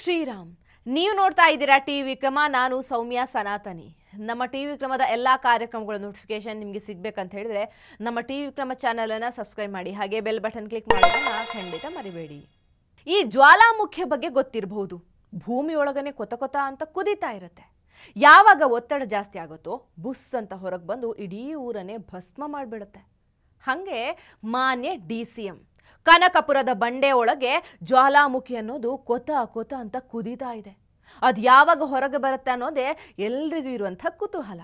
ಶ್ರೀರಾಮ್. ನೀವು ನೋಡ್ತಾ ಇದ್ದೀರಾ ಟಿವಿ ವಿಕ್ರಮ. ನಾನು ಸೌಮ್ಯ ಸನಾತನಿ. ನಮ್ಮ ಟಿವಿ ವಿಕ್ರಮದ ಎಲ್ಲ ಕಾರ್ಯಕ್ರಮಗಳ ನೋಟಿಫಿಕೇಶನ್ ನಿಮಗೆ ಸಿಗಬೇಕಂತ ಹೇಳಿದ್ರೆ ನಮ್ಮ ಟಿವಿ ವಿಕ್ರಮ ಚಾನೆಲ್ ಅನ್ನು ಸಬ್ಸ್ಕ್ರೈಬ್ ಮಾಡಿ, ಹಾಗೆ ಬೆಲ್ ಬಟನ್ ಕ್ಲಿಕ್ ಮಾಡೋದನ್ನ ಖಂಡಿತ ಮರಿಬೇಡಿ. ಈ ಜ್ವಾಲಾಮುಖಿ ಬಗ್ಗೆ ಗೊತ್ತಿರಬಹುದು. ಭೂಮಿಯೊಳಗನೆ ಕೊತ ಕೊತ ಅಂತ ಕುದೀತಾ ಇರುತ್ತೆ. ಯಾವಾಗ ಒತ್ತಡ ಜಾಸ್ತಿ ಆಗುತ್ತೋ ಬುಸ್ ಅಂತ ಹೊರಗೆ ಬಂದು ಇಡೀ ಊರನ್ನೇ ಭಸ್ಮ ಮಾಡಿಬಿಡುತ್ತೆ. ಹಾಗೆ ಮಾನ್ಯ DCM ಕನಕಪುರದ ಬಂಡೆ ಒಳಗೆ ಜ್ವಾಲಾಮುಖಿ ಅನ್ನೋದು ಕೊತ ಕೊತ ಅಂತ ಕುದೀತಾ ಇದೆ. ಅದು ಯಾವಾಗ ಹೊರಗೆ ಬರುತ್ತೆ ಅನ್ನೋದೇ ಎಲ್ರಿಗೂ ಇರುವಂಥ ಕುತೂಹಲ.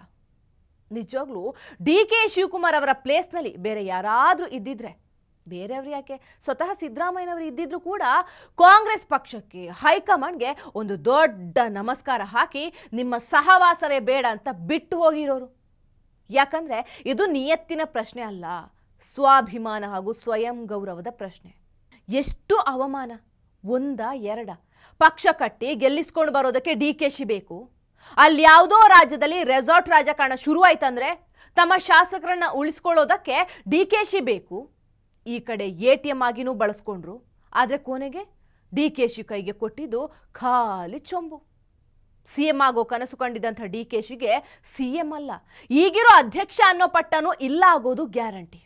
ನಿಜವಾಗ್ಲೂ DK ಶಿವಕುಮಾರ್ ಅವರ ಪ್ಲೇಸ್ನಲ್ಲಿ ಬೇರೆ ಯಾರಾದರೂ ಇದ್ದಿದ್ರೆ, ಬೇರೆಯವರು ಯಾಕೆ ಸ್ವತಃ ಸಿದ್ದರಾಮಯ್ಯನವರು ಇದ್ದಿದ್ರು ಕೂಡ ಕಾಂಗ್ರೆಸ್ ಪಕ್ಷಕ್ಕೆ ಹೈಕಮಾಂಡ್ಗೆ ಒಂದು ದೊಡ್ಡ ನಮಸ್ಕಾರ ಹಾಕಿ ನಿಮ್ಮ ಸಹವಾಸವೇ ಬೇಡ ಅಂತ ಬಿಟ್ಟು ಹೋಗಿರೋರು. ಯಾಕಂದರೆ ಇದು ನಿಯತ್ತಿನ ಪ್ರಶ್ನೆ ಅಲ್ಲ, ಸ್ವಾಭಿಮಾನ ಹಾಗೂ ಸ್ವಯಂ ಗೌರವದ ಪ್ರಶ್ನೆ. ಎಷ್ಟು ಅವಮಾನ! ಒಂದ ಎರಡ ಪಕ್ಷ ಕಟ್ಟಿ ಗೆಲ್ಲಿಸ್ಕೊಂಡು ಬರೋದಕ್ಕೆ DKಶಿ ಬೇಕು. ಅಲ್ಲಿ ಯಾವುದೋ ರಾಜ್ಯದಲ್ಲಿ ರೆಸಾರ್ಟ್ ರಾಜಕಾರಣ ಶುರುವಾಯ್ತಂದ್ರೆ ತಮ್ಮ ಶಾಸಕರನ್ನ ಉಳಿಸ್ಕೊಳ್ಳೋದಕ್ಕೆ DKಶಿ ಬೇಕು. ಈ ಕಡೆ ATM ಆಗಿನೂ ಬಳಸ್ಕೊಂಡ್ರು. ಆದರೆ ಕೊನೆಗೆ DKಶಿ ಕೈಗೆ ಕೊಟ್ಟಿದ್ದು ಖಾಲಿ ಚೊಂಬು. CM ಆಗೋ ಕನಸು ಕಂಡಿದ್ದಂಥ DKಶಿಗೆ CM ಅಲ್ಲ, ಈಗಿರೋ ಅಧ್ಯಕ್ಷ ಅನ್ನೋ ಪಟ್ಟನೂ ಇಲ್ಲ ಆಗೋದು ಗ್ಯಾರಂಟಿ.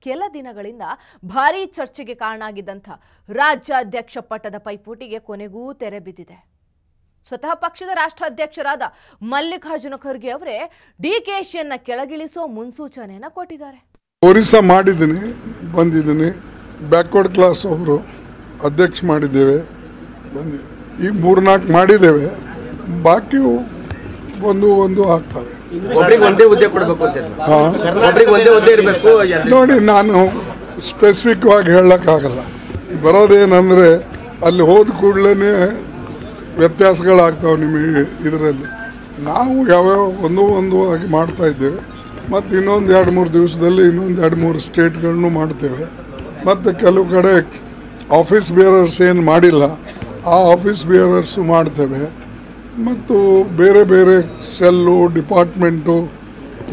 ಕೆಲ ದಿನಗಳಿಂದ ಭಾರೀ ಚರ್ಚೆಗೆ ಕಾರಣ ಆಗಿದ್ದಂಥ ರಾಜ್ಯಾಧ್ಯಕ್ಷ ಪಟ್ಟದ ಪೈಪೋಟಿಗೆ ಕೊನೆಗೂ ತೆರೆ ಬಿದ್ದಿದೆ. ಸ್ವತಃ ಪಕ್ಷದ ರಾಷ್ಟ್ರಾಧ್ಯಕ್ಷರಾದ ಮಲ್ಲಿಕಾರ್ಜುನ ಖರ್ಗೆ ಅವರೇ DKಶಿಯನ್ನ ಕೆಳಗಿಳಿಸೋ ಮುನ್ಸೂಚನೆಯನ್ನ ಕೊಟ್ಟಿದ್ದಾರೆ. ಒರಿಸ್ಸಾ ಮಾಡಿದ್ದೀನಿ, ಬಂದಿದ್ದೀನಿ. ಬ್ಯಾಕ್ವರ್ಡ್ ಕ್ಲಾಸ್ ಅವರು ಅಧ್ಯಕ್ಷ ಮಾಡಿದ್ದೇವೆ, ಬಂದಿದೆ. ಈಗ 3-4 ಮಾಡಿದ್ದೇವೆ, ಬಾಕಿ ಒಂದು ಆಗ್ತವೆ. ನೋಡಿ, ನಾನು ಸ್ಪೆಸಿಫಿಕ್ ಆಗಿ ಹೇಳಕ್ಕಾಗಲ್ಲ. ಬರೋದೇನಂದ್ರೆ ಅಲ್ಲಿ ಹೋದ ಕೂಡಲೇ ವ್ಯತ್ಯಾಸಗಳಾಗ್ತಾವೆ ನಿಮಗೆ. ಇದರಲ್ಲಿ ನಾವು ಯಾವ್ಯಾವ ಒಂದು ಆಗಿ ಮಾಡ್ತಾ ಇದ್ದೇವೆ. ಮತ್ತು ಇನ್ನೊಂದು 2-3 ದಿವಸದಲ್ಲಿ ಇನ್ನೊಂದು 2-3 ಸ್ಟೇಟ್ಗಳನ್ನು ಮಾಡ್ತೇವೆ. ಮತ್ತು ಕೆಲವು ಕಡೆ ಆಫೀಸ್ ಬೇರರ್ಸ್ ಏನು ಮಾಡಿಲ್ಲ, ಆ ಆಫೀಸ್ ಬೇರರ್ಸು ಮಾಡ್ತೇವೆ. ಮತ್ತು ಬೇರೆ ಬೇರೆ ಸೆಲ್ಲು ಡಿಪಾರ್ಟ್ಮೆಂಟು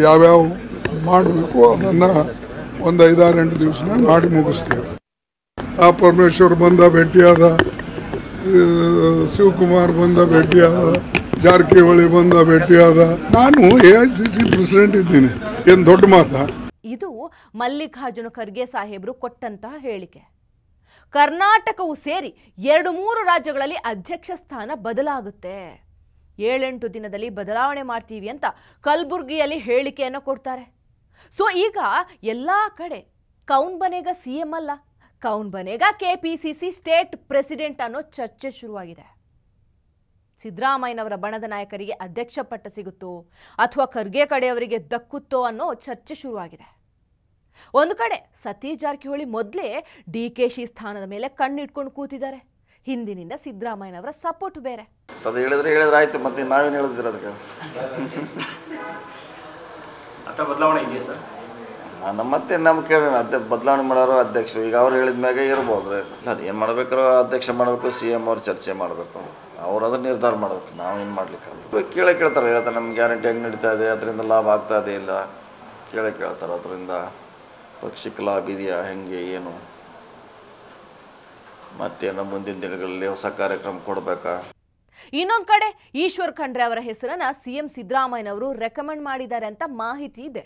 ಯಾವ್ಯಾವ ಮಾಡಬೇಕು ಅದನ್ನು ಒಂದು 5-6-8 ದಿವಸನಾಗ ಮಾಡಿ ಮುಗಿಸ್ತೇವೆ. ಆ ಪರಮೇಶ್ವರ್ ಬಂದ ಭೇಟಿಯಾದ, ಶಿವಕುಮಾರ್ ಬಂದ ಭೇಟಿಯಾದ, ಜಾರಕಿಹೊಳಿ ಬಂದ ಭೇಟಿಯಾದ. ನಾನು AICC ಪ್ರೆಸಿಡೆಂಟ್ ಇದ್ದೀನಿ, ಏನು ದೊಡ್ಡ ಮಾತಾ? ಇದು ಮಲ್ಲಿಕಾರ್ಜುನ ಖರ್ಗೆ ಸಾಹೇಬರು ಕೊಟ್ಟಂತಹ ಹೇಳಿಕೆ. ಕರ್ನಾಟಕವು ಸೇರಿ 2-3 ರಾಜ್ಯಗಳಲ್ಲಿ ಅಧ್ಯಕ್ಷ ಸ್ಥಾನ ಬದಲಾಗುತ್ತೆ, 7-8 ದಿನದಲ್ಲಿ ಬದಲಾವಣೆ ಮಾಡ್ತೀವಿ ಅಂತ ಕಲಬುರ್ಗಿಯಲ್ಲಿ ಹೇಳಿಕೆಯನ್ನು ಕೊಡ್ತಾರೆ. ಸೊ ಈಗ ಎಲ್ಲ ಕಡೆ ಕೌನ್ ಬನೇಗ CM ಅಲ್ಲ, Kaun Banega KPCC state president ಅನ್ನೋ ಚರ್ಚೆ ಶುರುವಾಗಿದೆ. ಸಿದ್ದರಾಮಯ್ಯನವರ ಬಣದ ನಾಯಕರಿಗೆ ಅಧ್ಯಕ್ಷ ಪಟ್ಟ ಸಿಗುತ್ತೋ ಅಥವಾ ಖರ್ಗೆ ಕಡೆಯವರಿಗೆ ದಕ್ಕುತ್ತೋ ಅನ್ನೋ ಚರ್ಚೆ ಶುರುವಾಗಿದೆ. ಒಂದು ಕಡೆ ಸತೀಶ್ ಜಾರಕಿಹೊಳಿ ಮೊದಲೇ DKಶಿ ಸ್ಥಾನದ ಮೇಲೆ ಕಣ್ಣಿಟ್ಕೊಂಡು ಕೂತಿದ್ದಾರೆ. ಹಿಂದಿನಿಂದ ಸಿದ್ದರಾಮಯ್ಯನವರ ಸಪೋರ್ಟ್ ಬೇರೆ. ಅದು ಹೇಳಿದ್ರೆ ಆಯ್ತು, ಮತ್ತೆ ನಾವೇನು ಹೇಳಿದ್ರೆ ಅದಕ್ಕೆ ಬದಲಾವಣೆ ಇದೆಯಾ ಸರ್? ನಮ್ಮ ಕೇಳಿ ಬದಲಾವಣೆ ಮಾಡೋರು ಅಧ್ಯಕ್ಷರು. ಈಗ ಅವ್ರು ಹೇಳಿದ ಮ್ಯಾಗೆ ಇರ್ಬೋದು. ಅದು ಏನು ಮಾಡ್ಬೇಕಾರೋ ಅಧ್ಯಕ್ಷ ಮಾಡಬೇಕು, CM ಅವ್ರು ಚರ್ಚೆ ಮಾಡಬೇಕು, ಅವ್ರು ಅದನ್ನ ನಿರ್ಧಾರ ಮಾಡಬೇಕು. ನಾವೇನು ಮಾಡ್ಲಿಕ್ಕೆ ಕೇಳ್ತಾರೆ. ಹೇಳ್ತಾರೆ ನಮ್ಮ ಗ್ಯಾರಂಟಿ ಹೆಂಗೆ ನಡೀತಾ ಇದೆ, ಅದರಿಂದ ಲಾಭ ಆಗ್ತಾ ಇದೆ ಇಲ್ಲ ಕೇಳ್ತಾರೆ. ಅದರಿಂದ ಪಕ್ಷಕ್ಕೆ ಲಾಭ ಇದೆಯಾ, ಹೆಂಗೆ ಏನು, ಮತ್ತೇನೋ ಮುಂದಿನ ದಿನಗಳಲ್ಲಿ ಹೊಸ ಕಾರ್ಯಕ್ರಮ ಕೊಡಬೇಕಾ? ಇನ್ನೊಂದು ಕಡೆ ಈಶ್ವರ್ ಖಂಡ್ರೆ ಅವರ ಹೆಸರನ್ನ CM ಸಿದ್ದರಾಮಯ್ಯನವರು ರೆಕಮೆಂಡ್ ಮಾಡಿದ್ದಾರೆ ಅಂತ ಮಾಹಿತಿ ಇದೆ.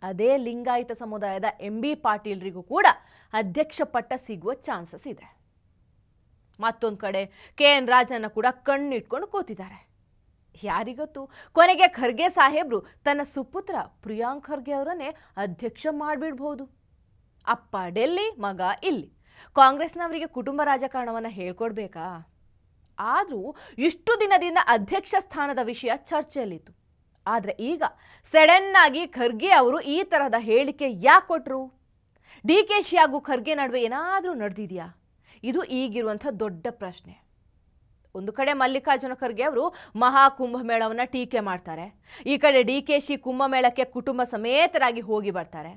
ಅದೇ ಲಿಂಗಾಯತ ಸಮುದಾಯದ MB ಪಾಟೀಲ್ರಿಗೂ ಕೂಡ ಅಧ್ಯಕ್ಷ ಪಟ್ಟ ಸಿಗುವ ಚಾನ್ಸಸ್ ಇದೆ. ಮತ್ತೊಂದು ಕಡೆ KN ರಾಜನ್ನ ಕೂಡ ಕಣ್ಣಿಟ್ಕೊಂಡು ಕೂತಿದ್ದಾರೆ. ಯಾರಿಗೊತ್ತು, ಕೊನೆಗೆ ಖರ್ಗೆ ಸಾಹೇಬ್ರು ತನ್ನ ಸುಪುತ್ರ ಪ್ರಿಯಾಂಕ್ ಖರ್ಗೆ ಅವರನ್ನೇ ಅಧ್ಯಕ್ಷ ಮಾಡಿಬಿಡ್ಬಹುದು. ಅಪ್ಪ ಡೆಲ್ಲಿ, ಮಗ ಇಲ್ಲಿ. ಕಾಂಗ್ರೆಸ್ನವರಿಗೆ ಕುಟುಂಬ ರಾಜಕಾರಣವನ್ನು ಹೇಳ್ಕೊಡ್ಬೇಕಾ? ಆದರೂ ಇಷ್ಟು ದಿನದಿಂದ ಅಧ್ಯಕ್ಷ ಸ್ಥಾನದ ವಿಷಯ ಚರ್ಚೆಯಲ್ಲಿತ್ತು. ಆದರೆ ಈಗ ಸಡನ್ ಆಗಿ ಖರ್ಗೆ ಅವರು ಈ ತರಹದ ಹೇಳಿಕೆ ಯಾಕೆ ಕೊಟ್ಟರು? DKಶಿ ಹಾಗೂ ಖರ್ಗೆ ನಡುವೆ ಏನಾದರೂ ನಡೆದಿದೆಯಾ? ಇದು ಈಗಿರುವಂಥ ದೊಡ್ಡ ಪ್ರಶ್ನೆ. ಒಂದು ಕಡೆ ಮಲ್ಲಿಕಾರ್ಜುನ ಖರ್ಗೆ ಅವರು ಮಹಾ ಕುಂಭಮೇಳವನ್ನು ಟೀಕೆ ಮಾಡ್ತಾರೆ, ಈ ಕಡೆ DKಶಿ ಕುಂಭಮೇಳಕ್ಕೆ ಕುಟುಂಬ ಸಮೇತರಾಗಿ ಹೋಗಿ ಬರ್ತಾರೆ.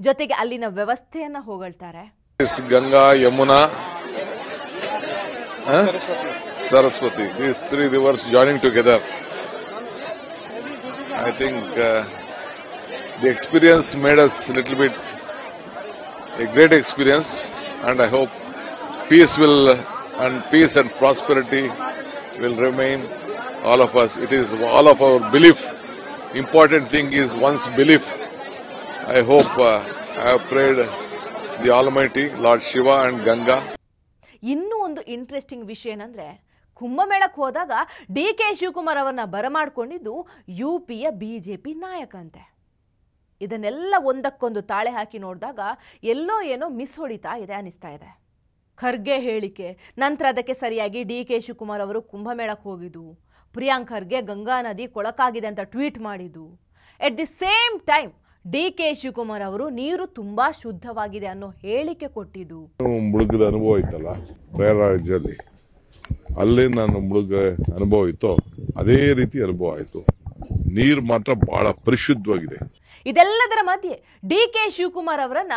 ಜೊತೆಗೆ ಅಲ್ಲಿನ ವ್ಯವಸ್ಥೆಯನ್ನ ಹೊಗಳ್ತಾರೆ. Ganga, Yamuna, Saraswati, these 3 rivers joining together. I think the experience made us a little bit a great experience, and I hope peace and prosperity will remain all of us. It is all of our belief. Important thing is one's belief. I hope I have prayed the Almighty Lord Shiva and Ganga. ಇನ್ನೂ ಒಂದು interesting ವಿಷಯ ಏನಂದ್ರೆ, ಕುಂಭಮೇಳಕ್ಕೆ ಹೋದಾಗ DK Shivakumar ಅವರನ್ನ ಬರಮಾಡ್ಕೊಂಡಿದ್ದು UPಯ BJP ನಾಯಕ ಅಂತೆ. ಇದನ್ನೆಲ್ಲ ಒಂದಕ್ಕೊಂದು ತಾಳೆ ಹಾಕಿ ನೋಡಿದಾಗ ಎಲ್ಲೋ ಏನೋ ಮಿಸ್ ಹೊಡಿತಾ ಇದೆ ಅನಿಸ್ತಾ ಇದೆ. ಖರ್ಗೆ ಹೇಳಿಕೆ ನಂತರ ಅದಕ್ಕೆ ಸರಿಯಾಗಿ DK ಶಿವಕುಮಾರ್ ಅವರು ಕುಂಭಮೇಳಕ್ಕೆ ಹೋಗಿದ್ದು, ಪ್ರಿಯಾಂಕ್ ಖರ್ಗೆ ಗಂಗಾ ನದಿ ಕೊಳಕಾಗಿದೆ ಅಂತ ಟ್ವೀಟ್ ಮಾಡಿದ್ದು, at the same time DK Shivakumar ಅವರು ನೀರು ತುಂಬಾ ಶುದ್ಧವಾಗಿದೆ ಅನ್ನೋ ಹೇಳಿಕೆ ಕೊಟ್ಟಿದ್ದು. ಮುಳುಗದ ಅನುಭವ ಇತ್ತಲ್ಲ ಪ್ರಯಾಗರಾಜಲ್ಲಿ, ಅಲ್ಲಿ ನಾನು ಮುಳುಗ ಅನುಭವ ಇತ್ತು, ಅದೇ ರೀತಿ ಅನುಭವ ಆಯಿತು. ನೀರು ಮಾತ್ರ ಬಹಳ ಪರಿಶುದ್ಧವಾಗಿದೆ. ಇದೆಲ್ಲದರ ಮಧ್ಯೆ DK ಶಿವಕುಮಾರ್ ಅವರನ್ನ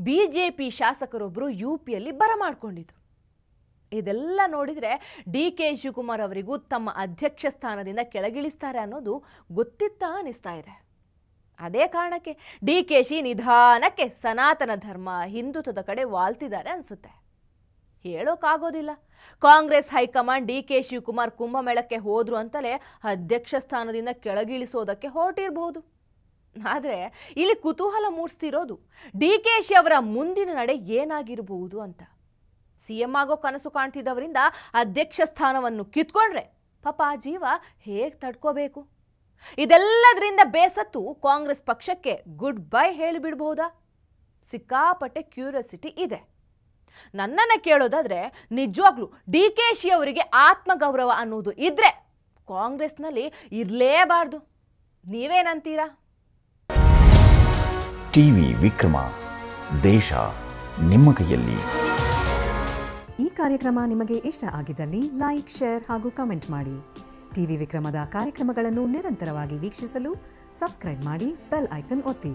BJP ಶಾಸಕರೊಬ್ಬರು UPಯಲ್ಲಿ ಬರಮಾಡ್ಕೊಂಡಿದ್ರು. ಇದೆಲ್ಲ ನೋಡಿದ್ರೆ DK ಶಿವಕುಮಾರ್ ಅವರಿಗೂ ತಮ್ಮ ಅಧ್ಯಕ್ಷ ಸ್ಥಾನದಿಂದ ಕೆಳಗಿಳಿಸ್ತಾರೆ ಅನ್ನೋದು ಗೊತ್ತಿತ್ತಾ ಅನಿಸ್ತಾ ಇದೆ. ಅದೇ ಕಾರಣಕ್ಕೆ DKಶಿ ನಿಧಾನಕ್ಕೆ ಸನಾತನ ಧರ್ಮ ಹಿಂದುತ್ವದ ಕಡೆ ವಾಲ್ತಿದ್ದಾರೆ ಅನ್ಸುತ್ತೆ. ಹೇಳೋಕ್ಕಾಗೋದಿಲ್ಲ. ಕಾಂಗ್ರೆಸ್ ಹೈಕಮಾಂಡ್ DK ಶಿವಕುಮಾರ್ ಕುಂಭಮೇಳಕ್ಕೆ ಹೋದ್ರು ಅಂತಲೇ ಅಧ್ಯಕ್ಷ ಸ್ಥಾನದಿಂದ ಕೆಳಗಿಳಿಸೋದಕ್ಕೆ ಹೊರಟಿರಬಹುದು. ಆದರೆ ಇಲ್ಲಿ ಕುತೂಹಲ ಮೂಡಿಸ್ತಿರೋದು DKಶಿ ಅವರ ಮುಂದಿನ ನಡೆ ಏನಾಗಿರಬಹುದು ಅಂತ. CM ಆಗೋ ಕನಸು ಕಾಣ್ತಿದ್ದವರಿಂದ ಅಧ್ಯಕ್ಷ ಸ್ಥಾನವನ್ನು ಕಿತ್ಕೊಂಡ್ರೆ ಪಾಪ ಆ ಜೀವ ಹೇಗೆ ತಡ್ಕೋಬೇಕು? ಇದೆಲ್ಲದರಿಂದ ಬೇಸತ್ತು ಕಾಂಗ್ರೆಸ್ ಪಕ್ಷಕ್ಕೆ ಗುಡ್ ಬೈ ಹೇಳಿಬಿಡಬಹುದಾ? ಸಿಕ್ಕಾಪಟ್ಟೆ ಕ್ಯೂರಿಯಾಸಿಟಿ ಇದೆ. ನನ್ನನ್ನು ಕೇಳೋದಾದ್ರೆ ನಿಜವಾಗ್ಲೂ DKಶಿ ಅವರಿಗೆ ಆತ್ಮಗೌರವ ಅನ್ನೋದು ಇದ್ರೆ ಕಾಂಗ್ರೆಸ್ನಲ್ಲಿ ಇರಲೇಬಾರ್ದು. ನೀವೇನಂತೀರಾ? ಟಿವಿ ವಿಕ್ರಮ, ದೇಶ ನಿಮ್ಮ ಕೈಯಲ್ಲಿ. ಈ ಕಾರ್ಯಕ್ರಮ ನಿಮಗೆ ಇಷ್ಟ ಆಗಿದ್ದಲ್ಲಿ ಲೈಕ್, ಶೇರ್ ಹಾಗೂ ಕಮೆಂಟ್ ಮಾಡಿ. ಟಿವಿ ವಿಕ್ರಮದ ಕಾರ್ಯಕ್ರಮಗಳನ್ನು ನಿರಂತರವಾಗಿ ವೀಕ್ಷಿಸಲು ಸಬ್ಸ್ಕ್ರೈಬ್ ಮಾಡಿ, ಬೆಲ್ ಐಕನ್ ಒತ್ತಿ.